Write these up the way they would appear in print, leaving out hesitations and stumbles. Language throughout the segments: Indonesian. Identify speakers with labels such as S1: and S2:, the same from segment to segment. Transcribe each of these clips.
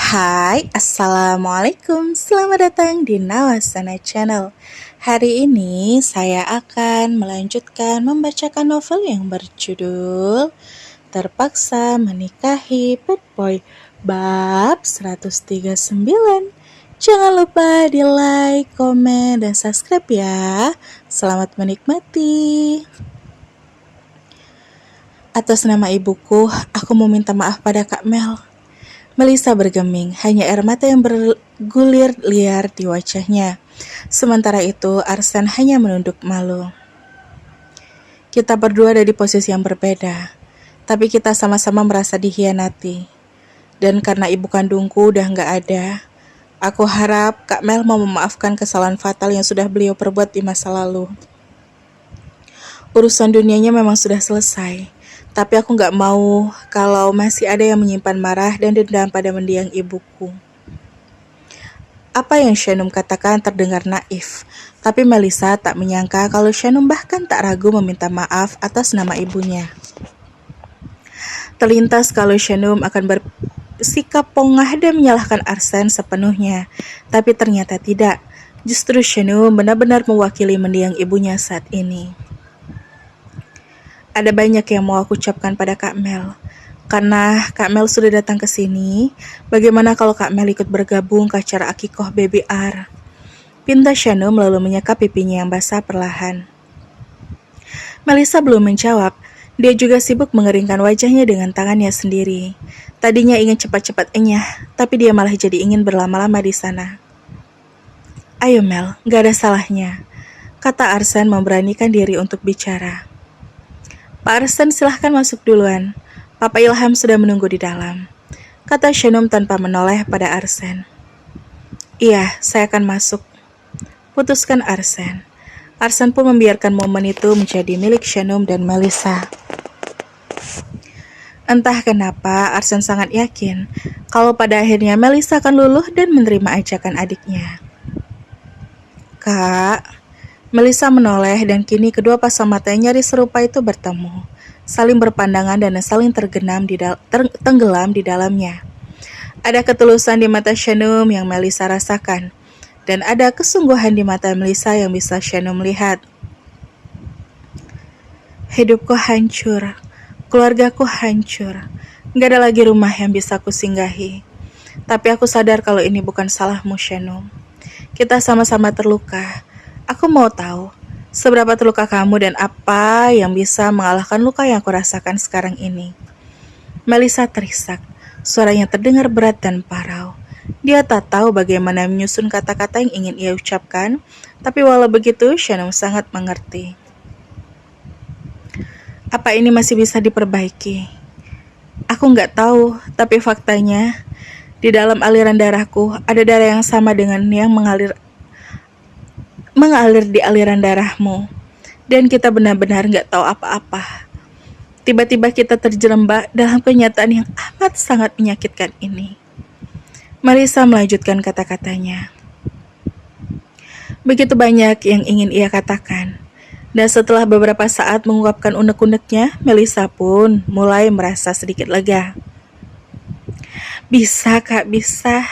S1: Hai, Assalamualaikum. Selamat datang di Nawasana Channel. Hari ini saya akan melanjutkan membacakan novel yang berjudul Terpaksa Menikahi Bad Boy bab 139. Jangan lupa di like, komen, dan subscribe ya. Selamat menikmati. Atas nama ibuku, aku meminta maaf pada Kak Mel. Melisa bergeming, hanya air mata yang bergulir liar di wajahnya. Sementara itu, Arsen hanya menunduk malu. Kita berdua ada di posisi yang berbeda, tapi kita sama-sama merasa dikhianati. Dan karena ibu kandungku udah nggak ada, aku harap Kak Mel mau memaafkan kesalahan fatal yang sudah beliau perbuat di masa lalu. Urusan dunianya memang sudah selesai. Tapi aku gak mau kalau masih ada yang menyimpan marah dan dendam pada mendiang ibuku. Apa yang Shanum katakan terdengar naif, tapi Melisa tak menyangka kalau Shanum bahkan tak ragu meminta maaf atas nama ibunya. Terlintas kalau Shanum akan bersikap pongah dan menyalahkan Arsen sepenuhnya, tapi ternyata tidak. Justru Shanum benar-benar mewakili mendiang ibunya saat ini. Ada banyak yang mau aku ucapkan pada Kak Mel. Karena Kak Mel sudah datang ke sini, bagaimana kalau Kak Mel ikut bergabung ke acara akikoh Baby R? Pinta Shanum lalu menyekap pipinya yang basah perlahan. Melisa belum menjawab. Dia juga sibuk mengeringkan wajahnya dengan tangannya sendiri. Tadinya ingin cepat-cepat enyah, tapi dia malah jadi ingin berlama-lama di sana. Ayo Mel, gak ada salahnya, kata Arsen memberanikan diri untuk bicara. Pak Arsen, silahkan masuk duluan. Papa Ilham sudah menunggu di dalam, kata Shanum tanpa menoleh pada Arsen. Iya, saya akan masuk, putuskan Arsen. Arsen pun membiarkan momen itu menjadi milik Shanum dan Melisa. Entah kenapa Arsen sangat yakin kalau pada akhirnya Melisa akan luluh dan menerima ajakan adiknya. Kak, Melisa menoleh dan kini kedua pasang mata yang nyaris serupa itu bertemu, saling berpandangan dan saling tenggelam di dalamnya. Ada ketulusan di mata Shanum yang Melisa rasakan, dan ada kesungguhan di mata Melisa yang bisa Shanum lihat. Hidupku hancur, keluargaku hancur, gak ada lagi rumah yang bisa aku singgahi. Tapi aku sadar kalau ini bukan salahmu, Shanum. Kita sama-sama terluka. Aku mau tahu seberapa terluka kamu dan apa yang bisa mengalahkan luka yang aku rasakan sekarang ini. Melisa terisak, suaranya terdengar berat dan parau. Dia tak tahu bagaimana menyusun kata-kata yang ingin ia ucapkan, tapi walau begitu Shanum sangat mengerti. Apa ini masih bisa diperbaiki? Aku nggak tahu, tapi faktanya di dalam aliran darahku ada darah yang sama dengan yang mengalir di aliran darahmu, dan kita benar-benar gak tahu apa-apa. Tiba-tiba kita terjerembab dalam kenyataan yang amat sangat menyakitkan ini. Melisa melanjutkan kata-katanya. Begitu banyak yang ingin ia katakan, dan setelah beberapa saat mengungkapkan unek-uneknya, Melisa pun mulai merasa sedikit lega. Bisa Kak, bisa.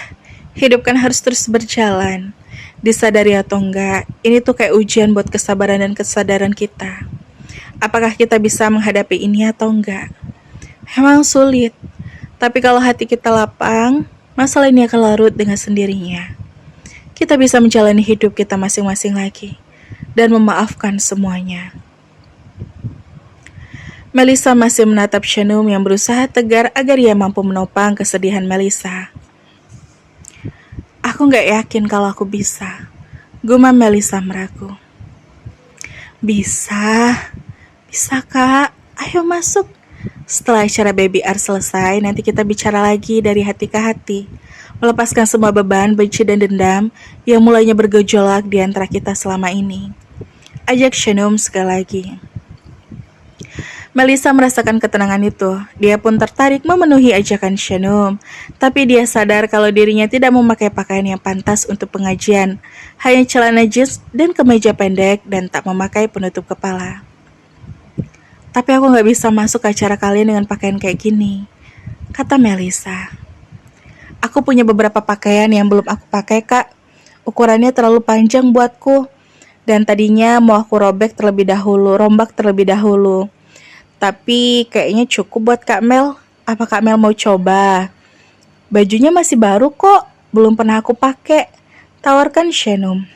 S1: Hidup kan harus terus berjalan. Disadari atau enggak, ini tuh kayak ujian buat kesabaran dan kesadaran kita. Apakah kita bisa menghadapi ini atau enggak? Memang sulit, tapi kalau hati kita lapang, masalah ini akan larut dengan sendirinya. Kita bisa menjalani hidup kita masing-masing lagi, dan memaafkan semuanya. Melisa masih menatap Shanum yang berusaha tegar agar ia mampu menopang kesedihan Melisa. Aku gak yakin kalau aku bisa, gumam Melisa meragu. Bisa Kak, ayo masuk. Setelah acara Baby R selesai, nanti kita bicara lagi dari hati ke hati, melepaskan semua beban, benci dan dendam yang mulainya bergejolak di antara kita selama ini. Ajak Shanum sekali lagi. Melissa merasakan ketenangan itu. Dia pun tertarik memenuhi ajakan Shanum. Tapi dia sadar kalau dirinya tidak memakai pakaian yang pantas untuk pengajian. Hanya celana jeans dan kemeja pendek dan tak memakai penutup kepala. Tapi aku gak bisa masuk ke acara kalian dengan pakaian kayak gini, kata Melissa. Aku punya beberapa pakaian yang belum aku pakai, Kak. Ukurannya terlalu panjang buatku. Dan tadinya mau aku rombak terlebih dahulu. Tapi kayaknya cukup buat Kak Mel. Apa Kak Mel mau coba? Bajunya masih baru kok, belum pernah aku pakai, tawarkan Shanum.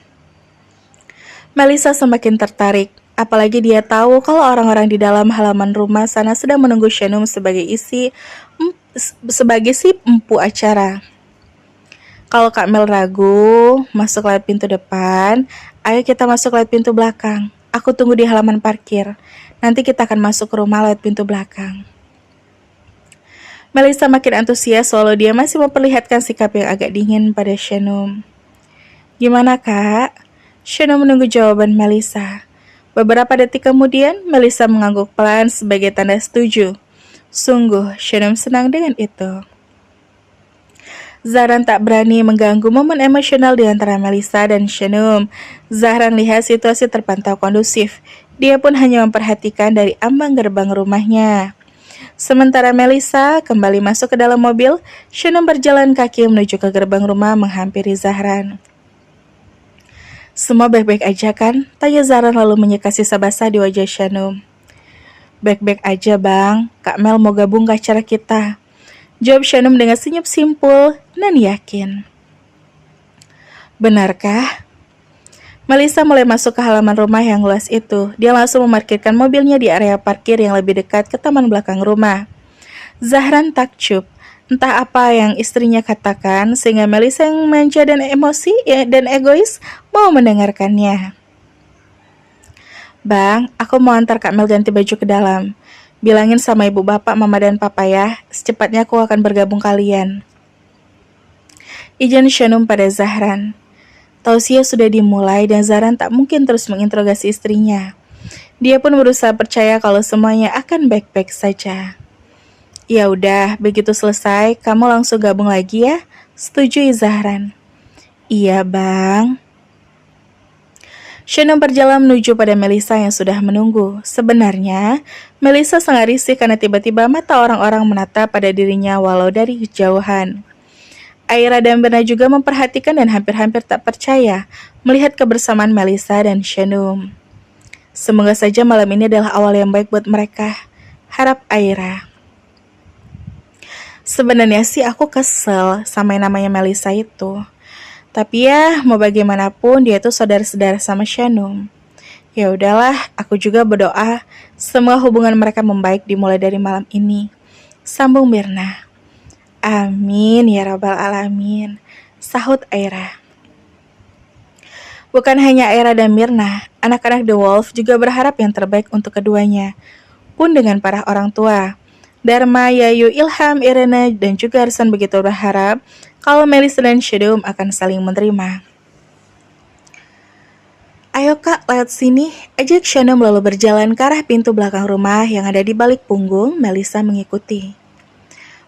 S1: Melissa semakin tertarik, apalagi dia tahu kalau orang-orang di dalam halaman rumah sana sedang menunggu Shanum sebagai si empu acara. Kalau Kak Mel ragu, masuk lewat pintu depan, ayo kita masuk lewat pintu belakang. Aku tunggu di halaman parkir. Nanti kita akan masuk ke rumah lewat pintu belakang. Melissa makin antusias walau dia masih memperlihatkan sikap yang agak dingin pada Shanum. Gimana Kak? Shanum menunggu jawaban Melissa. Beberapa detik kemudian, Melissa mengangguk pelan sebagai tanda setuju. Sungguh, Shanum senang dengan itu. Zahran tak berani mengganggu momen emosional di antara Melissa dan Shanum. Zahran lihat situasi terpantau kondusif. Dia pun hanya memperhatikan dari ambang gerbang rumahnya. Sementara Melissa kembali masuk ke dalam mobil, Shanum berjalan kaki menuju ke gerbang rumah menghampiri Zahran. Semua baik-baik aja kan? Tanya Zahran lalu menyeka sisa basah di wajah Shanum. Baik-baik aja bang, Kak Mel mau gabung ke acara kita. Jawab Shanum dengan senyum simpul dan yakin. Benarkah? Melissa mulai masuk ke halaman rumah yang luas itu. Dia langsung memarkirkan mobilnya di area parkir yang lebih dekat ke taman belakang rumah. Zahran takjub. Entah apa yang istrinya katakan, sehingga Melissa yang manja dan emosi dan egois mau mendengarkannya. Bang, aku mau antar Kak Mel ganti baju ke dalam. Bilangin sama ibu bapak, mama dan papa ya. Secepatnya aku akan bergabung kalian. Izin Shanum pada Zahran. Tausiah sudah dimulai dan Zahran tak mungkin terus menginterogasi istrinya. Dia pun berusaha percaya kalau semuanya akan baik-baik saja. Ya udah, begitu selesai, kamu langsung gabung lagi ya. Setujui Zahran. Iya bang. Shanum berjalan menuju pada Melissa yang sudah menunggu. Sebenarnya, Melissa sangat risih karena tiba-tiba mata orang-orang menatap pada dirinya walau dari kejauhan. Aira dan Berna juga memperhatikan dan hampir-hampir tak percaya melihat kebersamaan Melissa dan Shanum. Semoga saja malam ini adalah awal yang baik buat mereka, harap Aira. Sebenarnya sih aku kesel sama yang namanya Melissa itu. Tapi ya, mau bagaimanapun dia tuh saudara-saudara sama Shanum. Ya udahlah, aku juga berdoa semua hubungan mereka membaik dimulai dari malam ini. Sambung Mirna. Amin ya rabbal alamin, sahut Aira. Bukan hanya Aira dan Mirna, anak-anak The Wolf juga berharap yang terbaik untuk keduanya. Pun dengan para orang tua, Dharma, Yayu, Ilham, Irene, dan juga Arsan begitu berharap kalau Melissa dan Shanum akan saling menerima. Ayo kak, lewat sini, ajak Shanum lalu berjalan ke arah pintu belakang rumah yang ada di balik punggung. Melissa mengikuti.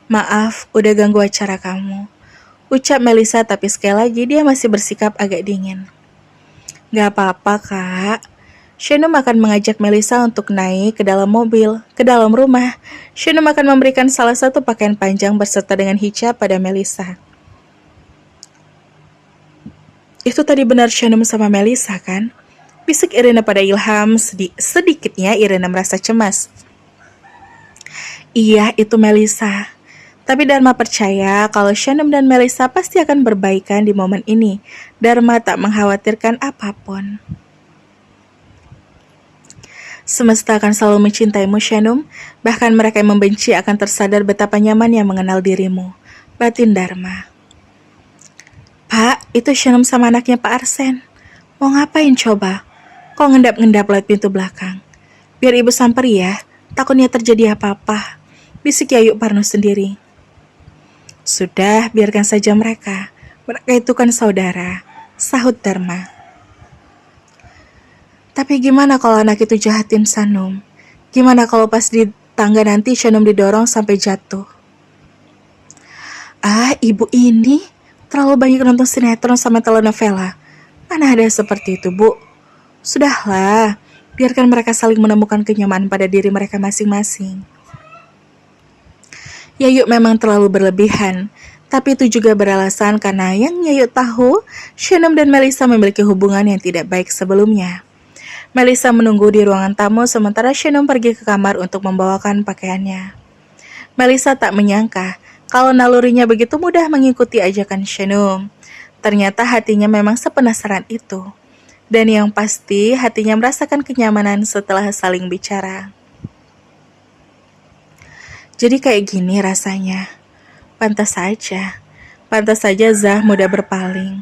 S1: Maaf, udah ganggu acara kamu, ucap Melissa, tapi sekali lagi dia masih bersikap agak dingin. Gak apa-apa kak. Shanum akan mengajak Melissa untuk naik ke dalam mobil, ke dalam rumah. Shanum akan memberikan salah satu pakaian panjang berserta dengan hijab pada Melissa. Itu tadi benar Shanum sama Melissa kan? Bisik Irene pada Ilham. Sedikitnya Irene merasa cemas. Iya, itu Melissa. Tapi Dharma percaya kalau Shanum dan Melissa pasti akan berbaikan di momen ini. Dharma tak mengkhawatirkan apapun. Semesta akan selalu mencintaimu, Shanum. Bahkan mereka yang membenci akan tersadar betapa nyamannya mengenal dirimu. Batin Dharma. Pak, itu Shanum sama anaknya Pak Arsen. Mau ngapain coba? Kok ngendap-ngendap lewat pintu belakang? Biar ibu samperi ya, takutnya terjadi apa-apa. Bisik Yayu Parno sendiri. Sudah, biarkan saja mereka. Mereka itu kan saudara, sahut Dharma. Tapi gimana kalau anak itu jahatin Shanum? Gimana kalau pas di tangga nanti Shanum didorong sampai jatuh? Ah, ibu ini terlalu banyak nonton sinetron sama telenovela. Mana ada seperti itu, Bu? Sudahlah, biarkan mereka saling menemukan kenyamanan pada diri mereka masing-masing. Yayu memang terlalu berlebihan, tapi itu juga beralasan karena yang Yayu tahu, Shanum dan Melissa memiliki hubungan yang tidak baik sebelumnya. Melissa menunggu di ruangan tamu sementara Shanum pergi ke kamar untuk membawakan pakaiannya. Melissa tak menyangka kalau nalurinya begitu mudah mengikuti ajakan Shanum. Ternyata hatinya memang sepenasaran itu. Dan yang pasti hatinya merasakan kenyamanan setelah saling bicara. Jadi kayak gini rasanya. Pantas saja Zah mudah berpaling.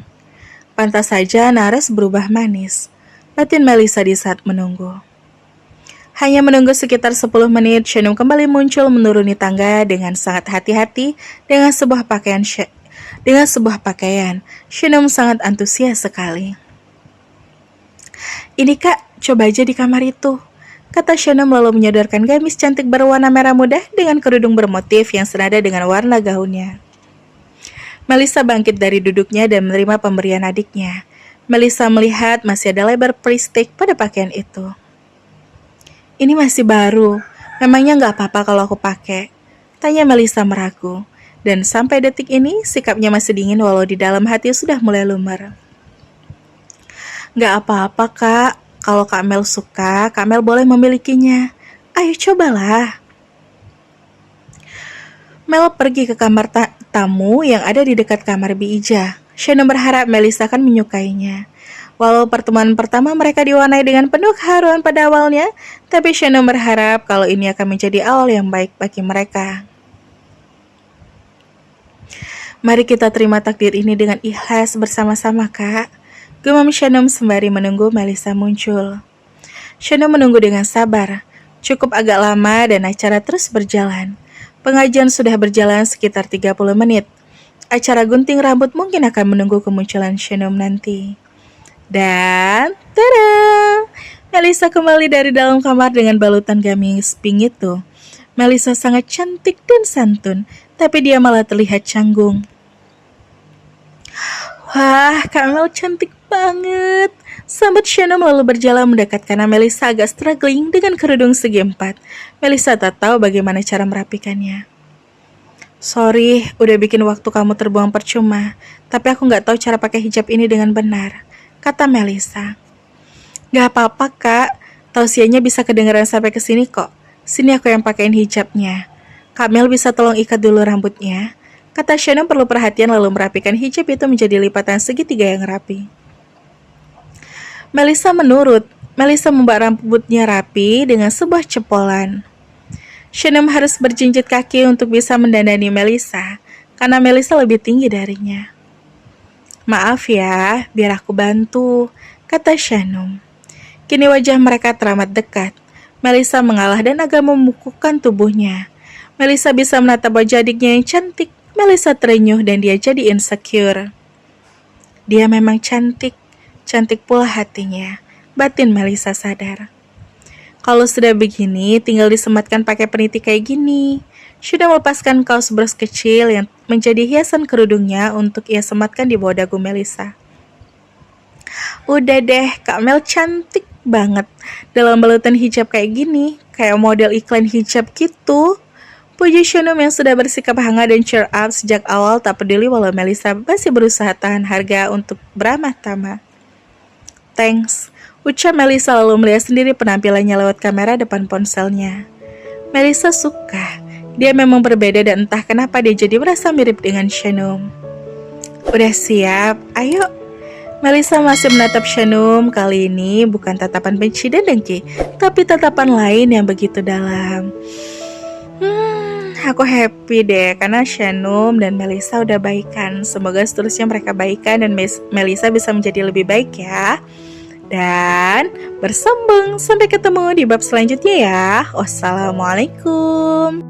S1: Pantas saja Nares berubah manis. Batin Melissa di saat menunggu. Hanya menunggu sekitar 10 menit, Shanum kembali muncul menuruni tangga dengan sangat hati-hati dengan sebuah pakaian. Shanum sangat antusias sekali. Ini Kak, coba aja di kamar itu, kata Shanum lalu menyodorkan gamis cantik berwarna merah muda dengan kerudung bermotif yang senada dengan warna gaunnya. Melissa bangkit dari duduknya dan menerima pemberian adiknya. Melissa melihat masih ada lebar pristik pada pakaian itu. Ini masih baru, memangnya nggak apa-apa kalau aku pakai? Tanya Melissa meragu. Dan sampai detik ini, sikapnya masih dingin walau di dalam hati sudah mulai lumar. Nggak apa-apa Kak, kalau Kak Mel suka, Kak Mel boleh memilikinya. Ayo cobalah. Mel pergi ke kamar tamu yang ada di dekat kamar Bi Ija. Shanum berharap Melissa akan menyukainya. Walau pertemuan pertama mereka diwarnai dengan penuh keharuan pada awalnya, tapi Shanum berharap kalau ini akan menjadi awal yang baik bagi mereka. Mari kita terima takdir ini dengan ikhlas bersama-sama, Kak. Gumam Shanum sembari menunggu Melissa muncul. Shanum menunggu dengan sabar. Cukup agak lama dan acara terus berjalan. Pengajian sudah berjalan sekitar 30 menit. Acara gunting rambut mungkin akan menunggu kemunculan Shanum nanti. Dan, tada! Melissa kembali dari dalam kamar dengan balutan gamis pink itu. Melissa sangat cantik dan santun, tapi dia malah terlihat canggung. Wah, Kak Mel cantik banget. Sambat Shanum lalu berjalan mendekat karena Melissa agak struggling dengan kerudung segi 4. Melissa tak tahu bagaimana cara merapikannya. Sorry, udah bikin waktu kamu terbuang percuma. Tapi aku gak tahu cara pakai hijab ini dengan benar, kata Melissa. Gak apa-apa Kak, tausiahnya bisa kedengaran sampai ke sini kok. Sini aku yang pakein hijabnya. Kak Mel bisa tolong ikat dulu rambutnya, kata Shanum perlu perhatian lalu merapikan hijab itu menjadi lipatan segitiga yang rapi. Melissa menurut. Melissa membak rambutnya rapi dengan sebuah cepolan. Shanum harus berjinjit kaki untuk bisa mendandani Melissa, karena Melissa lebih tinggi darinya. Maaf ya, biar aku bantu, kata Shanum. Kini wajah mereka teramat dekat. Melissa mengalah dan agak membukukan tubuhnya. Melissa bisa menatap wajah adiknya yang cantik. Melissa terenyuh dan dia jadi insecure. Dia memang cantik, cantik pula hatinya, batin Melissa sadar. Kalau sudah begini, tinggal disematkan pakai peniti kayak gini. Sudah melepaskan kaos bros kecil yang menjadi hiasan kerudungnya untuk ia sematkan di bawah dagu Melissa. Udah deh, Kak Mel cantik banget dalam balutan hijab kayak gini, kayak model iklan hijab gitu. Puji Shanum yang sudah bersikap hangat dan cheer up sejak awal tak peduli walau Melissa masih berusaha tahan harga untuk beramah tamah. Thanks, ucap Melissa lalu melihat sendiri penampilannya lewat kamera depan ponselnya. Melissa suka, dia memang berbeda dan entah kenapa dia jadi merasa mirip dengan Shanum. Udah siap, ayo. Melissa masih menatap Shanum, kali ini bukan tatapan benci dan dengki, tapi tatapan lain yang begitu dalam. Aku happy deh karena Shanum dan Melissa udah baikan. Semoga seterusnya mereka baikan dan Melissa bisa menjadi lebih baik ya. Dan bersambung sampai ketemu di bab selanjutnya ya. Wassalamualaikum.